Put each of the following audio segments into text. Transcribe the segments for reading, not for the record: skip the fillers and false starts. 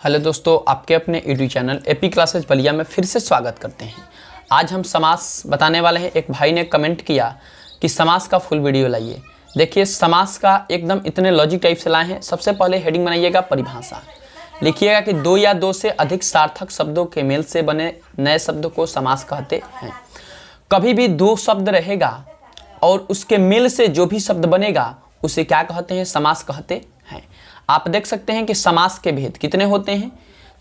Hello दोस्तों, आपके अपने YouTube channel AP classes Ballia में फिर से स्वागत करते हैं। आज हम समास बताने वाले हैं। एक भाई ने कमेंट किया कि समास का फुल वीडियो लाइए। देखिए, समास का एकदम इतने लॉजिक टाइप से लाए हैं। सबसे पहले हेडिंग बनाइएगा परिभाषा, लिखिएगा कि दो या दो से अधिक सार्थक शब्दों के मेल से बने नए शब्द को समास कहते हैं। कभी भी दो शब्द रहेगा और उसके मेल से जो भी शब्द बनेगा उसे क्या कहते हैं? समास कहते हैं। आप देख सकते हैं कि समास के भेद कितने होते हैं?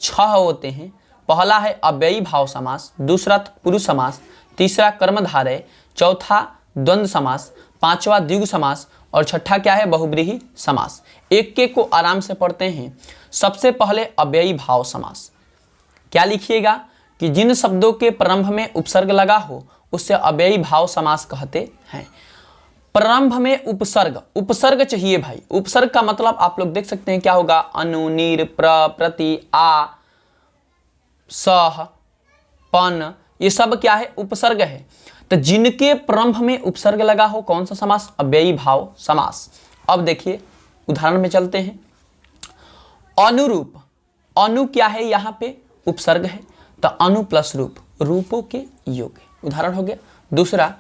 6 होते हैं। पहला है अव्ययी भाव समास, दूसरा पुरुष समास, तीसरा कर्मधारय, चौथा द्वंद्व समास, पांचवा द्विगु समास और छठा क्या है? बहुब्रीहि समास। एक एक को आराम से पढ़ते हैं। सबसे पहले अव्ययी भाव समास। क्या लिखिएगा कि जिन शब्दों के प्रारंभ में उपसर्ग लगा हो उससे अव्ययी भाव समास कहते हैं। प्रारंभ में उपसर्ग चाहिए भाई। उपसर्ग का मतलब आप लोग देख सकते हैं क्या होगा? अनु, निर, प्र, प्रति, आ, सह, पन, ये सब क्या है? उपसर्ग है। तो जिनके प्रारंभ में उपसर्ग लगा हो कौन सा समास? अव्ययी भाव समास। अब देखिए उदाहरण में चलते हैं। अनुरूप, अनु क्या है? यहाँ पे उपसर्ग है तो अनु प्लस रूप, रूपों के योग है। उदाहरण हो गया। दूसरा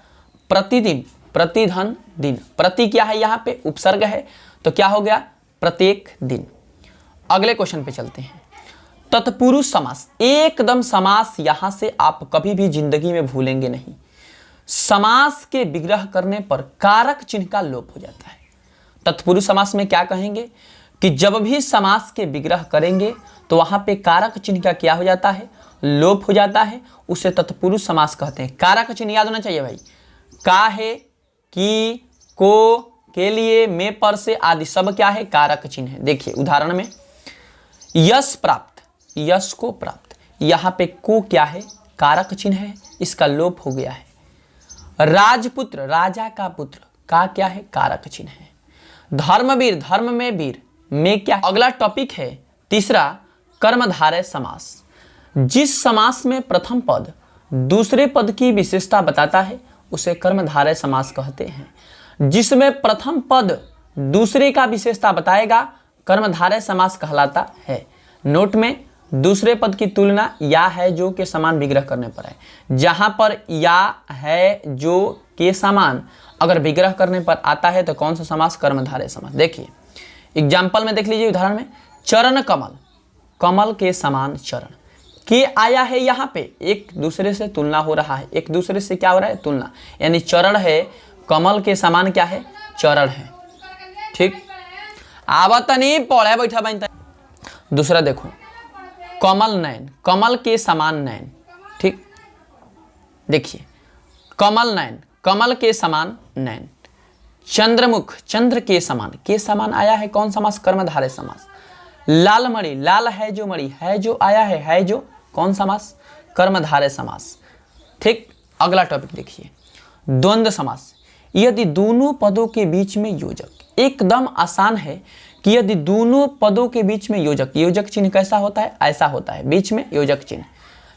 प्रतिदिन, प्रतिधन दिन, प्रति क्या है? यहाँ पे उपसर्ग है तो क्या हो गया? प्रत्येक दिन। अगले क्वेश्चन पे चलते हैं। तत्पुरुष समास, एकदम समास यहां से आप कभी भी जिंदगी में भूलेंगे नहीं। समास के विग्रह करने पर कारक चिन्ह का लोप हो जाता है। तत्पुरुष समास में क्या कहेंगे कि जब भी समास के विग्रह करेंगे तो वहां पे कारक चिन्ह का क्या हो जाता है? लोप हो जाता है। उसे तत्पुरुष समास कहते हैं। कारक चिन्ह याद होना चाहिए भाई। का है, की, को, के लिए, में, पर से आदि सब क्या है? कारक चिन्ह है। देखिए उदाहरण में यश प्राप्त, यश को प्राप्त, यहां पे को क्या है? कारक चिन्ह है, इसका लोप हो गया है। राजपुत्र, राजा का पुत्र, का क्या है? कारक चिन्ह है। धर्मवीर, धर्म में वीर, में क्या? अगला टॉपिक है तीसरा कर्मधारय समास। जिस समास में प्रथम पद दूसरे पद की विशेषता बताता है उसे कर्मधारय समास कहते हैं। जिसमें प्रथम पद दूसरे का विशेषता बताएगा कर्मधारय समास कहलाता है। नोट में दूसरे पद की तुलना या है जो के समान विग्रह करने पर है। जहां पर या है जो के समान अगर विग्रह करने पर आता है तो कौन सा समास? कर्मधारय समास। देखिए एग्जाम्पल में देख लीजिए। उदाहरण में चरण कमल, कमल के समान चरण, के आया है। यहाँ पे एक दूसरे से तुलना हो रहा है। एक दूसरे से क्या हो रहा है? तुलना। यानी चरण है, कमल के समान क्या है? चरण है। ठीक, आवत नहीं पढ़े बैठा बनता। दूसरा देखो कमल नयन, कमल के समान नयन। ठीक, देखिए कमल नयन, कमल के समान नयन। चंद्रमुख, चंद्र के समान आया है। कौन समास? कर्मधारय समास। लाल मणि, लाल है जो मणि, है जो आया है जो कौन समास? कर्मधारय समास। ठीक, अगला टॉपिक देखिए द्वंद्व समास। यदि दोनों पदों के बीच में योजक, एकदम आसान है कि यदि दोनों पदों के बीच में योजक, योजक चिन्ह कैसा होता है? ऐसा होता है, बीच में योजक चिन्ह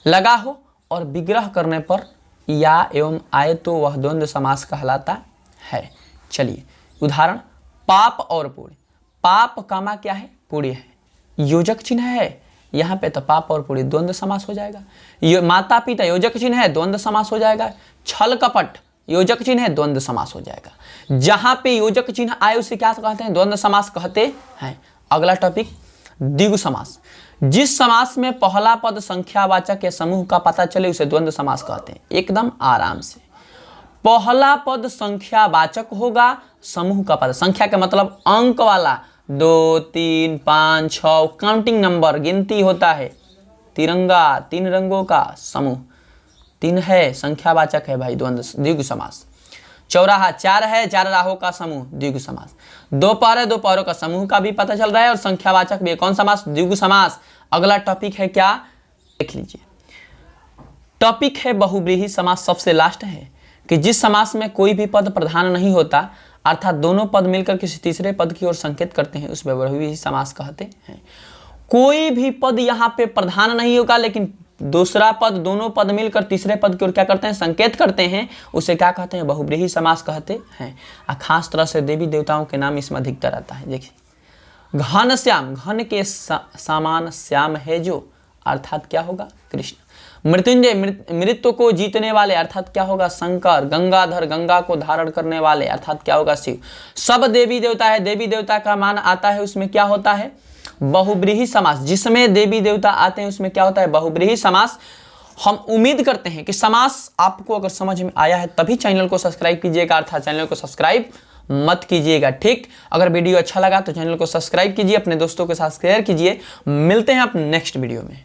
लगा हो और विग्रह करने पर या एवं आए तो वह द्वंद्व समास कहलाता है। चलिए उदाहरण पाप और पुण्य। पाप कामा क्या है? पुण्य है, योजक चिन्ह है। यहाँ पे तो पाप और पुण्य द्वंद्व समास हो जाएगा। माता पिता योजक चिन्ह है, द्वंद्व समास हो जाएगा। छल कपट योजक चिन्ह है, द्वंद्व समास हो जाएगा। जहां पे योजक चिन्ह आए उसे क्या कहते हैं? द्वंद्व समास कहते हैं। अगला टॉपिक द्विगु समास। जिस समास में पहला पद संख्यावाचक या समूह का पता चले उसे द्वंद्व समास कहते हैं। एकदम आराम से, पहला पद संख्यावाचक होगा, समूह का पद, संख्या का मतलब अंक वाला, 2, 3, 5, 6 काउंटिंग नंबर, गिनती होता है। तिरंगा, 3 रंगों का समूह, 3 है, संख्यावाचक है भाई, द्विगु समास। चौराहा, 4 है, 4 राहों का समूह, द्विगु समास। दोपहर है, दोपहरों का समूह का भी पता चल रहा है और संख्यावाचक भी। कौन समास? द्विगु समास। अगला टॉपिक है क्या? देख लीजिए, टॉपिक है बहुब्रीहि समास। सबसे लास्ट है कि जिस समास में कोई भी पद प्रधान नहीं होता, अर्थात दोनों पद मिलकर किसी तीसरे पद की ओर संकेत करते हैं, उसमें बहुब्रीहि समास कहते हैं। कोई भी पद यहाँ पे प्रधान नहीं होगा लेकिन दूसरा पद, दोनों पद मिलकर तीसरे पद की ओर क्या करते हैं? संकेत करते हैं, उसे क्या कहते हैं? बहुब्रीहि समास कहते हैं। खास तरह से देवी देवताओं के नाम इसमें अधिकतर आता है। देखिए घनश्याम, घन के समान श्याम है जो, अर्थात क्या होगा? कृष्ण। मृत्युंजय, मृत्यु को जीतने वाले, अर्थात क्या होगा? शंकर। गंगाधर, गंगा को धारण करने वाले, अर्थात क्या होगा? शिव। सब देवी देवता है, देवी देवता का मान आता है, उसमें क्या होता है? बहुब्रीहि समास। जिसमें देवी देवता आते हैं उसमें क्या होता है? बहुब्रीहि समास। हम उम्मीद करते हैं कि समास आपको अगर समझ में आया है तभी चैनल को सब्सक्राइब कीजिएगा, अर्थात चैनल को सब्सक्राइब मत कीजिएगा। ठीक, अगर वीडियो अच्छा लगा तो चैनल को सब्सक्राइब कीजिए, अपने दोस्तों के साथ शेयर कीजिए। मिलते हैं अपने नेक्स्ट वीडियो में।